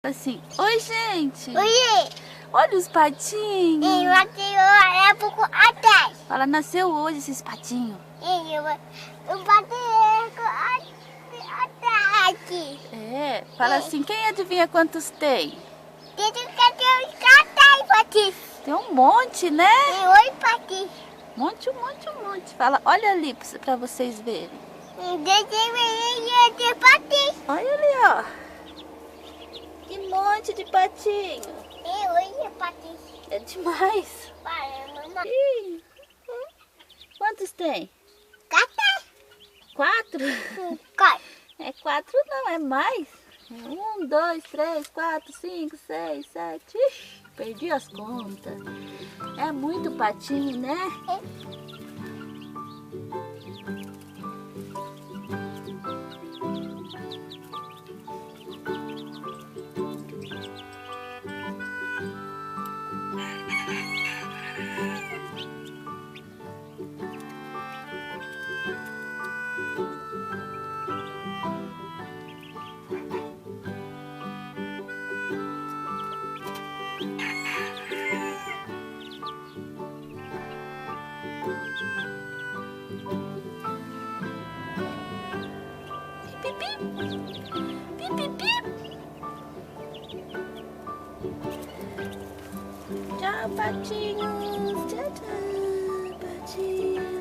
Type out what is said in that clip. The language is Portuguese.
Assim, oi gente! Oi! Olha os patinhos! Eu nasci há pouco atrás. Ela nasceu hoje, esses patinhos. Eu bati atrás. É, fala assim, quem adivinha quantos tem? Tem que ter os catais, Patrícia. Tem um monte, né? Tem 8 Patrícia. Um monte. Fala, olha ali pra vocês verem. Tem Patrícia. Olha ali, ó. Que monte de patinho. Tem 8 Patrícia. É demais. Ih, quantos tem? Catais. 4? Corre. É 4 não, é mais. 1, 2, 3, 4, 5, 6, 7. Ixi, perdi as contas. É muito patinho, né? Pip, pip. Pip, pip, pip. Tchau, patinhos. Tchau, patinhos.